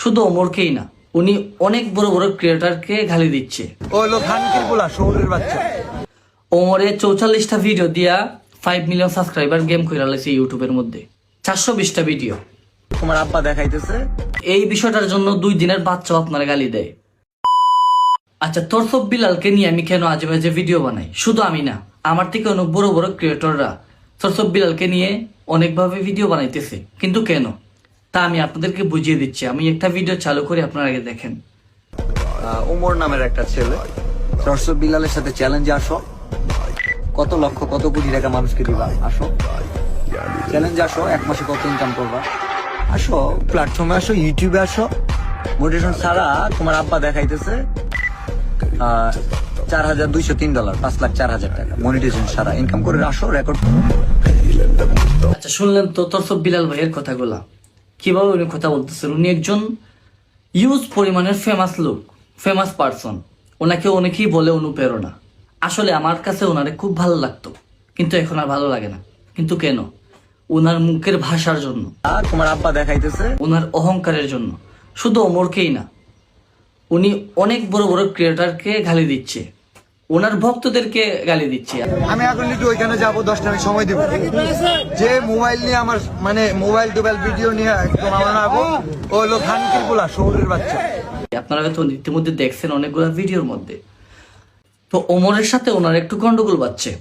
শুধু ওমরকেই না, উনি অনেক বড় বড় ক্রিয়েটরকে গালি দিচ্ছে। ওমরে 44টা ভিডিও দিয়া 5 মিলিয়ন সাবস্ক্রাইবার গেম কইরা লাইছে ইউটিউবের মধ্যে। 420টা ভিডিও তোমার আব্বা দেখাইতেছে। এই বিষয়টার জন্য 2 দিনের বাচ্চাও আপনারা গালি দেয়। আচ্ছা, তরসব বিলালকে নিয়ে আমি কেন আজে বাজে ভিডিও বানাই? শুধু আমি না, আমার থেকে অনেক বড় বড় ক্রিয়েটররা তরসব বিলালকে নিয়ে অনেকভাবে ভিডিও বানাইতেছে। কিন্তু কেন, তা আমি আপনাদেরকে বুঝিয়ে দিচ্ছি। আমি একটা ভিডিও চালু করে আপনারা আগে দেখেন। উমর নামের একটা ছেলে তরসব বিলালের সাথে চ্যালেঞ্জে আসো, কত লক্ষ কত কোটি টাকা মানুষকে দিবা, আসো চ্যালেঞ্জে আসো, 1 মাসে কত ইনকাম করবা, আসো প্ল্যাটফর্মে আসো, ইউটিউবে আসো। মোটিভেশন ছাড়া তোমার আব্বা দেখাইতেছে $4,203, $5,04,000 টাকা মনিটাইজেশন ছাড়া ইনকাম করে আসো, রেকর্ড। আচ্ছা, শুনলেন তো তরসব বিলাল ভাইয়ের কথাগুলা, কিভাবে উনি কথা বলতেছেন। উনি একজন ইউজ পরিমাণের ফেমাস লোক, ফেমাস পার্সন। ওনাকে অনেকেই বলে অনুপ্রেরণা। আসলে আমার কাছে ওনারে খুব ভালো লাগতো, কিন্তু এখন আর ভালো লাগে না। কিন্তু কেন? ওনার মুখের ভাষার জন্য, তোমার আব্বা দেখাইতেছে, ওনার অহংকারের জন্য। শুধু ওমরকেই না, উনি অনেক বড় বড় ক্রিয়েটরকে গালি দিচ্ছে, ওনার ভক্তদেরকে গালি দিচ্ছে। আমি এখন একটু ওইখানে যাবো, 10টা আমি সময় দিব। যে মোবাইল নিয়ে আমার মোবাইল টোবাইল ভিডিও নিয়ে একদম আমার আবো, ও হলো খানকির পোলা, শহরের বাচ্চা। আপনারা হয়তো ইতিমধ্যে দেখছেন অনেকগুলো ভিডিওর মধ্যে। তো ওমরের সাথে ওনার একটু গন্ডগোল বাজছে,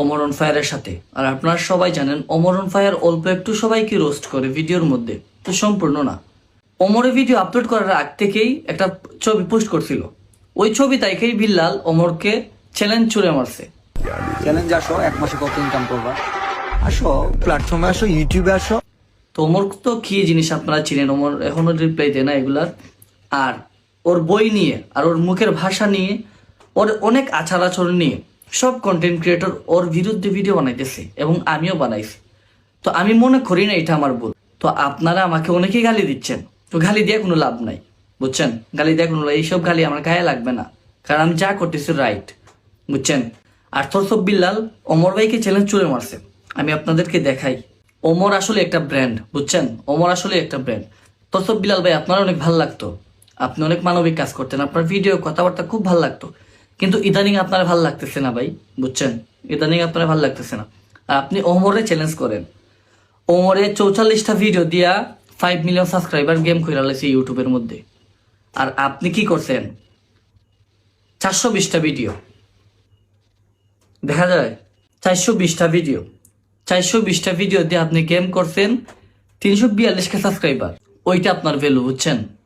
ওমর অন ফায়ারের সাথে। আর আপনারা সবাই জানেন ওমর অন ফায়ার অল্প একটু সবাইকে রোস্ট করে ভিডিওর মধ্যে, তো সম্পূর্ণ না। ওমরের ভিডিও আপলোড করার আগ থেকেই একটা ছবি পোস্ট করছিল। ওই ছবি তাইকেই বিল্লাল ওমরকে চ্যালেঞ্জ ছুড়ে মারছে। চ্যালেঞ্জে আসো, 1 মাসে কত ইনকাম করবা, আসো প্ল্যাটফর্মে আসো, ইউটিউবে আসো। তো ওমর তো কি জিনিস আপনারা চিনেন, ওমর এখনো রিপ্লাই দেয় না এগুলার। আর ওর বই নিয়ে আর ওর মুখের ভাষা নিয়ে, ওর অনেক আচার আচরণ নিয়ে সব কন্টেন্ট ক্রিয়েটর ওর বিরুদ্ধে ভিডিও বানাইতেছে, এবং আমিও বানাইছি। তো আমি মনে করি না এটা আমার ভুল। তো আপনারা আমাকে অনেকেই গালি দিচ্ছেন, তো গালি দিয়ে কোনো লাভ নাই, বুঝছেন? গালি দিয়ে কোনো, এইসব গালি আমার গায়ে লাগবে না, কারণ আমি যা করতেছি রাইট, বুঝছেন? আর তরসব বিল্লাল ওমর ভাইকে চ্যালেঞ্জ চুরে মারছে। আমি আপনাদেরকে দেখাই, ওমর আসলে একটা ব্র্যান্ড, বুঝছেন? ওমর আসলে একটা ব্র্যান্ড। তরসব বিলাল ভাই, আপনার অনেক ভালো লাগতো, আপনি অনেক মানবিক কাজ করতেন, আপনার ভিডিও কথাবার্তা খুব ভালো লাগতো। কিন্তু ইদানিং আপনার ভালো লাগতেছে না ভাই, বুঝছেন? ইদানিং আপনার ভালো লাগতেছে না। আর আপনি ওমরে চ্যালেঞ্জ করেন। ওমরে 44টা ভিডিও দিয়া 5 মিলিয়ন সাবস্ক্রাইবার গেম কইরা লাইছে ইউটিউবের মধ্যে। আর আপনি কি করছেন? 420টা ভিডিও দেখা যায়, 420টা ভিডিও, 420টা ভিডিও দিয়ে আপনি গেম করছেন 342কে সাবস্ক্রাইবার। ওইটা আপনার ভ্যালু, বুঝছেন?